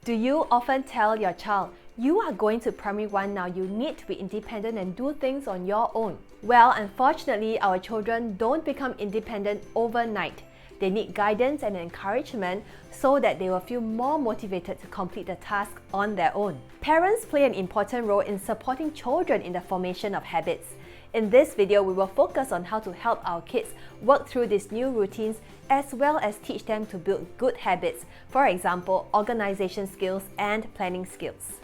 Do you often tell your child, you are going to primary 1 now, you need to be independent and do things on your own? Well, unfortunately, our children don't become independent overnight. They need guidance and encouragement so that they will feel more motivated to complete the task on their own. Parents play an important role in supporting children in the formation of habits. In this video, we will focus on how to help our kids work through these new routines as well as teach them to build good habits, for example, organization skills and planning skills.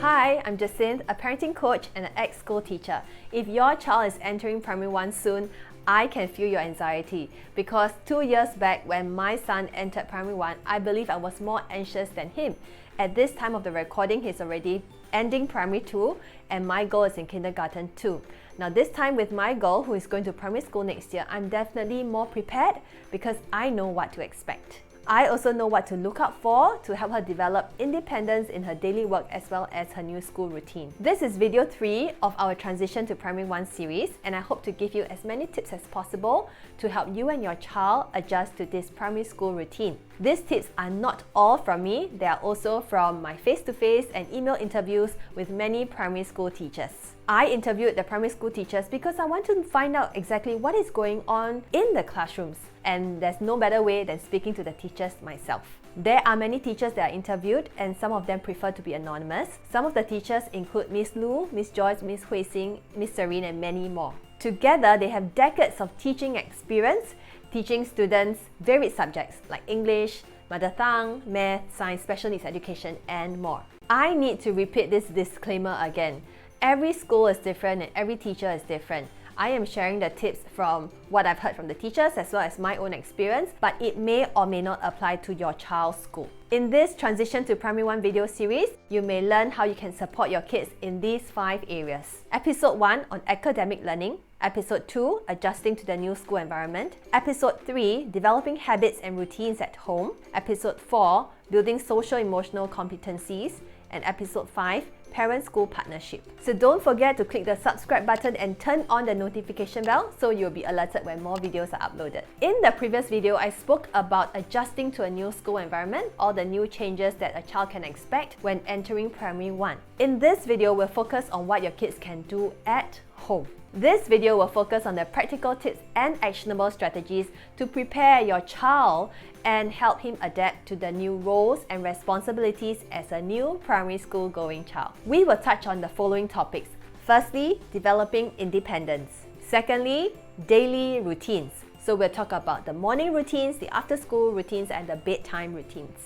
Hi, I'm Jacinth, a parenting coach and an ex-school teacher. If your child is entering primary 1 soon, I can feel your anxiety because 2 years back when my son entered primary 1, I believe I was more anxious than him. At this time of the recording, he's already ending primary 2 and my girl is in kindergarten 2. Now this time with my girl who is going to primary school next year, I'm definitely more prepared because I know what to expect. I also know what to look out for to help her develop independence in her daily work as well as her new school routine. This is video 3 of our Transition to Primary 1 series, and I hope to give you as many tips as possible to help you and your child adjust to this primary school routine. These tips are not all from me, they are also from my face-to-face and email interviews with many primary school teachers. I interviewed the primary school teachers because I want to find out exactly what is going on in the classrooms, and there's no better way than speaking to the teachers myself. There are many teachers that are interviewed and some of them prefer to be anonymous. Some of the teachers include Miss Lu, Miss Joyce, Miss Hui Xing, Miss Serene and many more. Together, they have decades of teaching experience, teaching students varied subjects like English, mother tongue, math, science, special needs education and more. I need to repeat this disclaimer again. Every school is different and every teacher is different. I am sharing the tips from what I've heard from the teachers as well as my own experience, but it may or may not apply to your child's school. In this Transition to Primary 1 video series, you may learn how you can support your kids in these 5 areas. Episode 1 on academic learning, Episode 2, adjusting to the new school environment, Episode 3, developing habits and routines at home, Episode 4, building social-emotional competencies, and Episode 5, parent-school partnership. So don't forget to click the subscribe button and turn on the notification bell so you'll be alerted when more videos are uploaded. In the previous video, I spoke about adjusting to a new school environment, all the new changes that a child can expect when entering primary 1. In this video, we'll focus on what your kids can do at home. This video will focus on the practical tips and actionable strategies to prepare your child and help him adapt to the new roles and responsibilities as a new primary school going child. We will touch on the following topics. Firstly, developing independence. Secondly, daily routines. So we'll talk about the morning routines, the after school routines and the bedtime routines.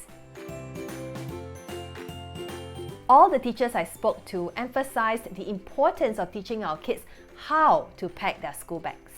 All the teachers I spoke to emphasized the importance of teaching our kids how to pack their school bags.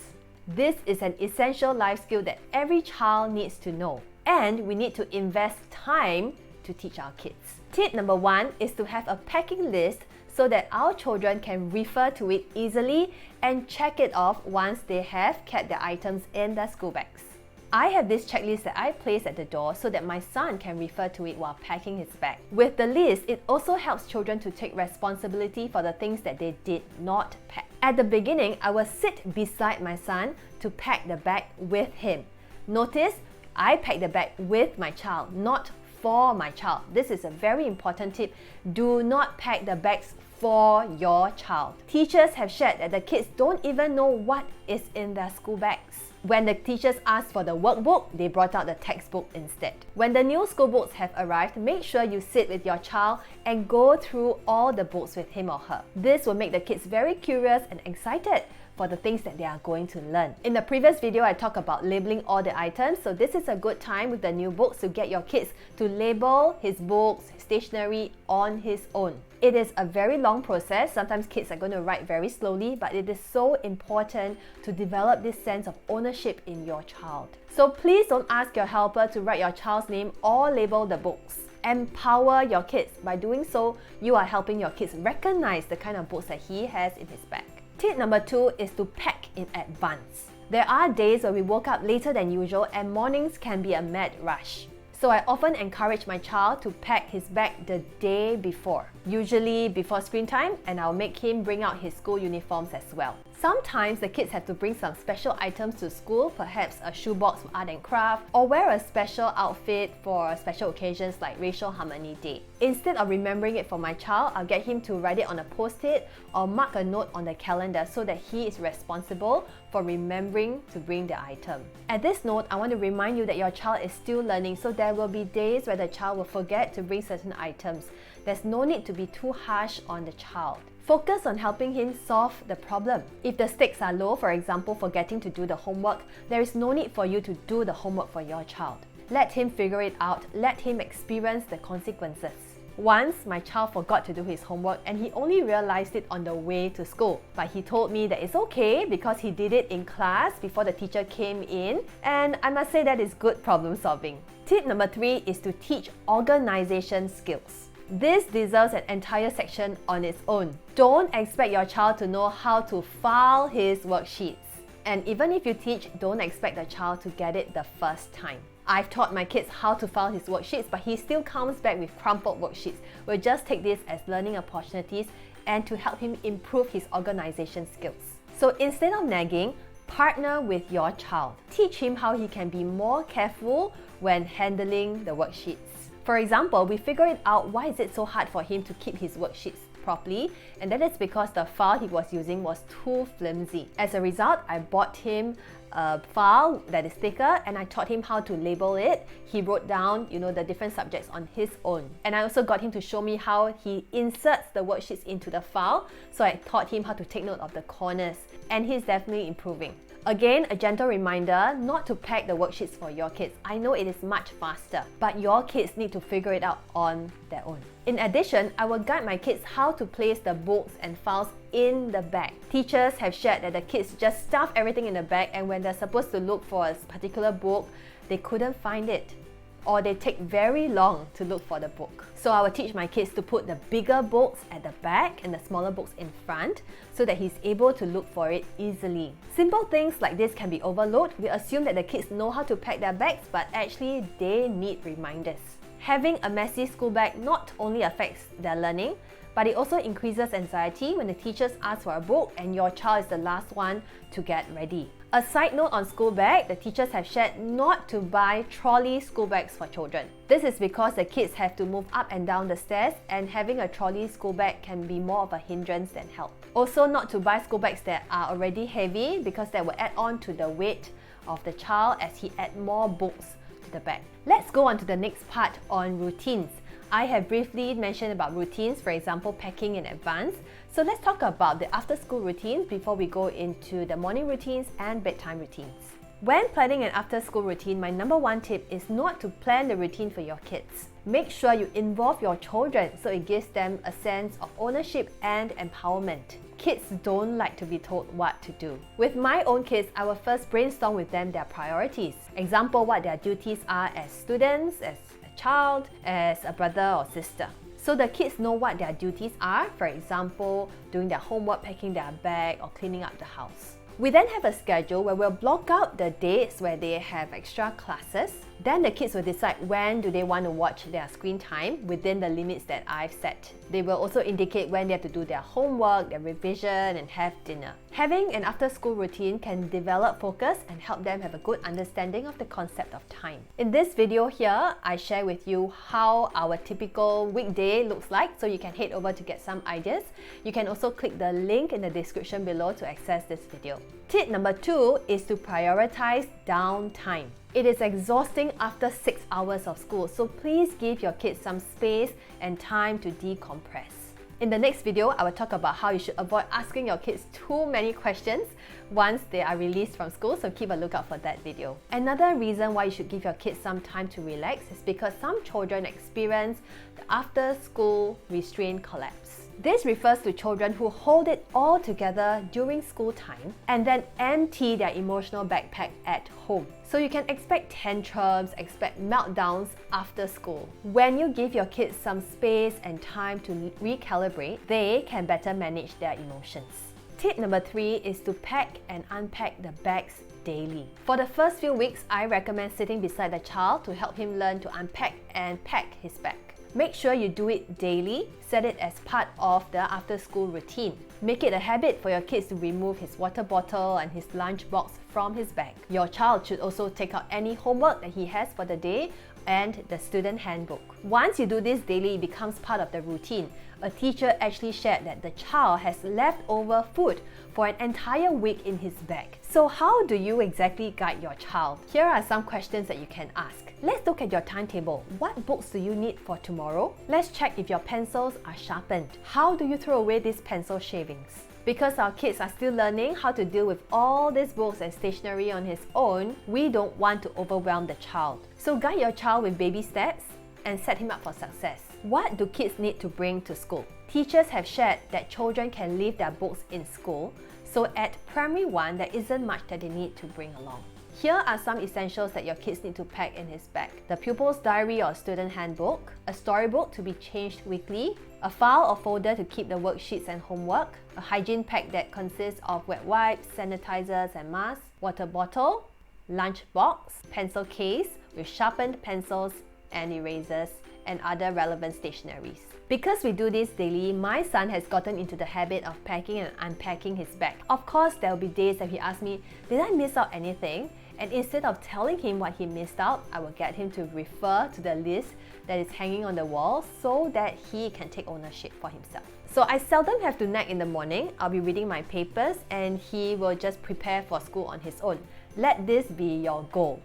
This is an essential life skill that every child needs to know, and we need to invest time to teach our kids. Tip number 1 is to have a packing list so that our children can refer to it easily and check it off once they have kept their items in their school bags. I have this checklist that I place at the door so that my son can refer to it while packing his bag. With the list, it also helps children to take responsibility for the things that they did not pack. At the beginning, I will sit beside my son to pack the bag with him. Notice, I pack the bag with my child, not for my child. This is a very important tip. Do not pack the bags for your child. Teachers have shared that the kids don't even know what is in their school bags. When the teachers asked for the workbook, they brought out the textbook instead. When the new school books have arrived, make sure you sit with your child and go through all the books with him or her. This will make the kids very curious and excited for the things that they are going to learn. In the previous video, I talked about labeling all the items, so this is a good time with the new books to get your kids to label his books, stationery on his own. It is a very long process. Sometimes kids are going to write very slowly, but it is so important to develop this sense of ownership in your child. So please don't ask your helper to write your child's name or label the books. Empower your kids. By doing so, you are helping your kids recognize the kind of books that he has in his bag. Tip number 2 is to pack in advance. There are days where we woke up later than usual and mornings can be a mad rush. So I often encourage my child to pack his bag the day before, usually before screen time, and I'll make him bring out his school uniforms as well. Sometimes the kids have to bring some special items to school, perhaps a shoebox for art and craft, or wear a special outfit for special occasions like Racial Harmony Day. Instead of remembering it for my child, I'll get him to write it on a post-it or mark a note on the calendar so that he is responsible for remembering to bring the item. At this note, I want to remind you that your child is still learning, so there will be days where the child will forget to bring certain items. There's no need to be too harsh on the child. Focus on helping him solve the problem. If the stakes are low, for example, forgetting to do the homework, there is no need for you to do the homework for your child. Let him figure it out. Let him experience the consequences. Once, my child forgot to do his homework and he only realized it on the way to school. But he told me that it's okay because he did it in class before the teacher came in, and I must say that is good problem solving. Tip number 3 is to teach organization skills. This deserves an entire section on its own. Don't expect your child to know how to file his worksheets. And even if you teach, don't expect the child to get it the first time. I've taught my kids how to file his worksheets, but he still comes back with crumpled worksheets. We'll just take this as learning opportunities and to help him improve his organization skills. So instead of nagging, partner with your child. Teach him how he can be more careful when handling the worksheets. For example, we figured out why is it so hard for him to keep his worksheets properly, and that is because the file he was using was too flimsy. As a result, I bought him a file that is thicker and I taught him how to label it. He wrote down, the different subjects on his own. And I also got him to show me how he inserts the worksheets into the file. So I taught him how to take note of the corners, and he's definitely improving. Again, a gentle reminder not to pack the worksheets for your kids. I know it is much faster, but your kids need to figure it out on their own. In addition, I will guide my kids how to place the books and files in the bag. Teachers have shared that the kids just stuff everything in the bag, and when they're supposed to look for a particular book, they couldn't find it, or they take very long to look for the book. So I will teach my kids to put the bigger books at the back and the smaller books in front so that he's able to look for it easily. Simple things like this can be overlooked. We assume that the kids know how to pack their bags, but actually they need reminders. Having a messy school bag not only affects their learning, but it also increases anxiety when the teachers ask for a book and your child is the last one to get ready. A side note on school bag, the teachers have shared not to buy trolley school bags for children. This is because the kids have to move up and down the stairs, and having a trolley school bag can be more of a hindrance than help. Also, not to buy school bags that are already heavy because that will add on to the weight of the child as he adds more books to the bag. Let's go on to the next part on routines. I have briefly mentioned about routines, for example, packing in advance. So let's talk about the after-school routines before we go into the morning routines and bedtime routines. When planning an after-school routine, my number 1 tip is not to plan the routine for your kids. Make sure you involve your children so it gives them a sense of ownership and empowerment. Kids don't like to be told what to do. With my own kids, I will first brainstorm with them their priorities. Example, what their duties are as students, as a child, as a brother or sister. So the kids know what their duties are, for example, doing their homework, packing their bag, or cleaning up the house. We then have a schedule where we'll block out the dates where they have extra classes. Then the kids will decide when do they want to watch their screen time within the limits that I've set. They will also indicate when they have to do their homework, their revision, and have dinner. Having an after-school routine can develop focus and help them have a good understanding of the concept of time. In this video here, I share with you how our typical weekday looks like, so you can head over to get some ideas. You can also click the link in the description below to access this video. Tip number 2 is to prioritize downtime. It is exhausting after 6 hours of school, so please give your kids some space and time to decompress. In the next video, I will talk about how you should avoid asking your kids too many questions once they are released from school, so keep a lookout for that video. Another reason why you should give your kids some time to relax is because some children experience the after-school restraint collapse. This refers to children who hold it all together during school time and then empty their emotional backpack at home. So you can expect tantrums, expect meltdowns after school. When you give your kids some space and time to recalibrate, they can better manage their emotions. Tip number 3 is to pack and unpack the bags daily. For the first few weeks, I recommend sitting beside the child to help him learn to unpack and pack his bag. Make sure you do it daily. Set it as part of the after-school routine. Make it a habit for your kids to remove his water bottle and his lunchbox from his bag. Your child should also take out any homework that he has for the day and the student handbook. Once you do this daily, it becomes part of the routine. A teacher actually shared that the child has leftover food for an entire week in his bag. So how do you exactly guide your child? Here are some questions that you can ask. Let's look at your timetable. What books do you need for tomorrow? Let's check if your pencils are sharpened. How do you throw away these pencil shavings? Because our kids are still learning how to deal with all these books and stationery on his own, we don't want to overwhelm the child. So guide your child with baby steps and set him up for success. What do kids need to bring to school? Teachers have shared that children can leave their books in school, so at primary 1, there isn't much that they need to bring along. Here are some essentials that your kids need to pack in his bag. The pupil's diary or student handbook, a storybook to be changed weekly, a file or folder to keep the worksheets and homework, a hygiene pack that consists of wet wipes, sanitizers and masks, water bottle, lunch box, pencil case with sharpened pencils and erasers, and other relevant stationeries. Because we do this daily, my son has gotten into the habit of packing and unpacking his bag. Of course, there will be days that he asks me, did I miss out anything? And instead of telling him what he missed out, I will get him to refer to the list that is hanging on the wall so that he can take ownership for himself. So I seldom have to nag in the morning. I'll be reading my papers and he will just prepare for school on his own. Let this be your goal.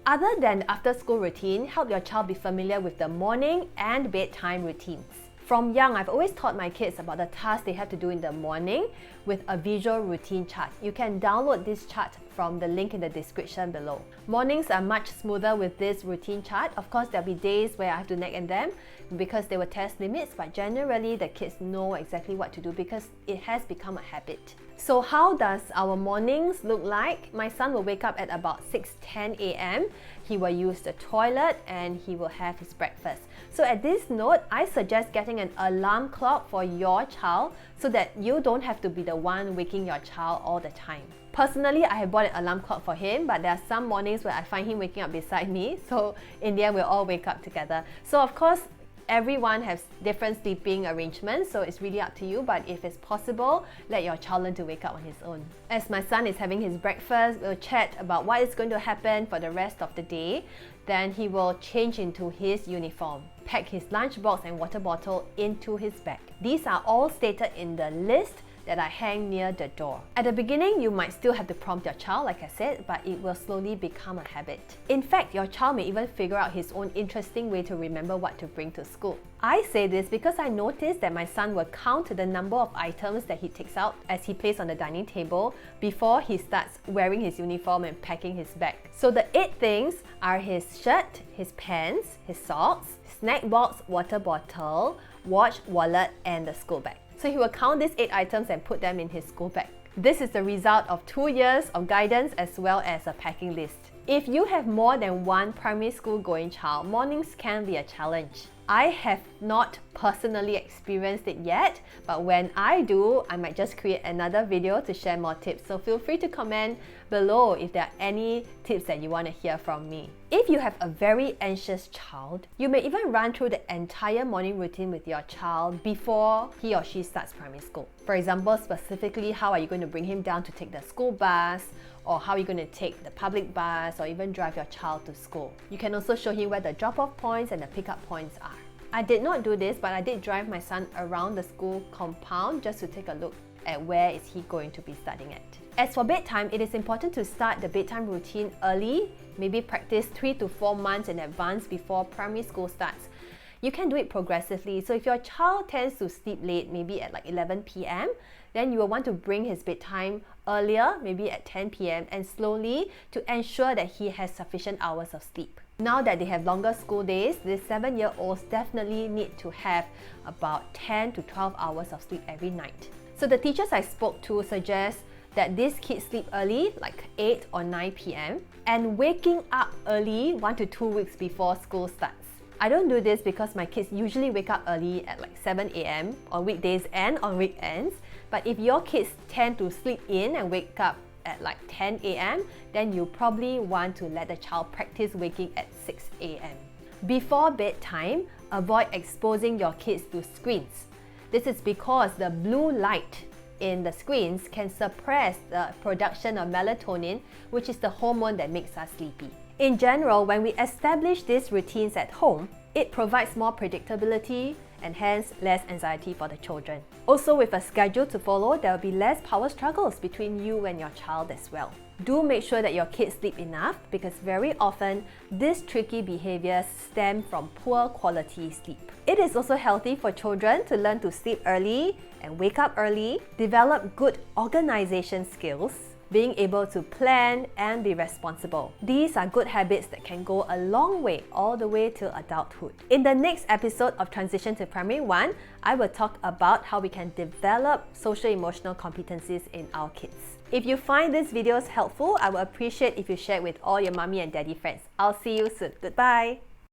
Other than after-school routine, help your child be familiar with the morning and bedtime routines. From young, I've always taught my kids about the tasks they have to do in the morning with a visual routine chart. You can download this chart from the link in the description below. Mornings are much smoother with this routine chart. Of course, there'll be days where I have to nag at them because they will test limits, but generally the kids know exactly what to do because it has become a habit. So how does our mornings look like? My son will wake up at about 6:10 a.m. He will use the toilet and he will have his breakfast. So at this note, I suggest getting an alarm clock for your child so that you don't have to be the one waking your child all the time. Personally, I have bought an alarm clock for him, but there are some mornings where I find him waking up beside me. So in the end, we'll all wake up together. So of course, everyone has different sleeping arrangements, so it's really up to you, but if it's possible, let your child learn to wake up on his own. As my son is having his breakfast, we'll chat about what is going to happen for the rest of the day. Then he will change into his uniform, pack his lunchbox and water bottle into his bag. These are all stated in the list that I hang near the door. At the beginning, you might still have to prompt your child, like I said, but it will slowly become a habit. In fact, your child may even figure out his own interesting way to remember what to bring to school. I say this because I noticed that my son will count the number of items that he takes out as he plays on the dining table before he starts wearing his uniform and packing his bag. So the 8 things are his shirt, his pants, his socks, snack box, water bottle, watch, wallet, and the school bag. So he will count these 8 items and put them in his school bag. This is the result of 2 years of guidance as well as a packing list. If you have more than one primary school going child, mornings can be a challenge. I have not personally experienced it yet, but when I do, I might just create another video to share more tips. So feel free to comment below if there are any tips that you want to hear from me. If you have a very anxious child, you may even run through the entire morning routine with your child before he or she starts primary school. For example, specifically, how are you going to bring him down to take the school bus, or how are you going to take the public bus, or even drive your child to school. You can also show him where the drop-off points and the pick-up points are. I did not do this, but I did drive my son around the school compound just to take a look at where is he going to be studying at. As for bedtime, it is important to start the bedtime routine early, maybe practice 3 to 4 months in advance before primary school starts. You can do it progressively. So if your child tends to sleep late, maybe at like 11 p.m., then you will want to bring his bedtime earlier, maybe at 10 p.m. and slowly to ensure that he has sufficient hours of sleep. Now that they have longer school days, these 7-year-olds definitely need to have about 10 to 12 hours of sleep every night. So the teachers I spoke to suggest that these kids sleep early, like 8 or 9 p.m. and waking up early 1 to 2 weeks before school starts. I don't do this because my kids usually wake up early at like 7 a.m. on weekdays and on weekends. But if your kids tend to sleep in and wake up at like 10 a.m., then you probably want to let the child practice waking at 6 a.m. Before bedtime, avoid exposing your kids to screens. This is because the blue light in the screens can suppress the production of melatonin, which is the hormone that makes us sleepy. In general, when we establish these routines at home, it provides more predictability and hence less anxiety for the children. Also, with a schedule to follow, there will be less power struggles between you and your child as well. Do make sure that your kids sleep enough because very often these tricky behaviors stem from poor quality sleep. It is also healthy for children to learn to sleep early and wake up early, develop good organization skills, being able to plan and be responsible. These are good habits that can go a long way, all the way to adulthood. In the next episode of Transition to Primary 1, I will talk about how we can develop social-emotional competencies in our kids. If you find these videos helpful, I would appreciate if you share it with all your mommy and daddy friends. I'll see you soon. Goodbye!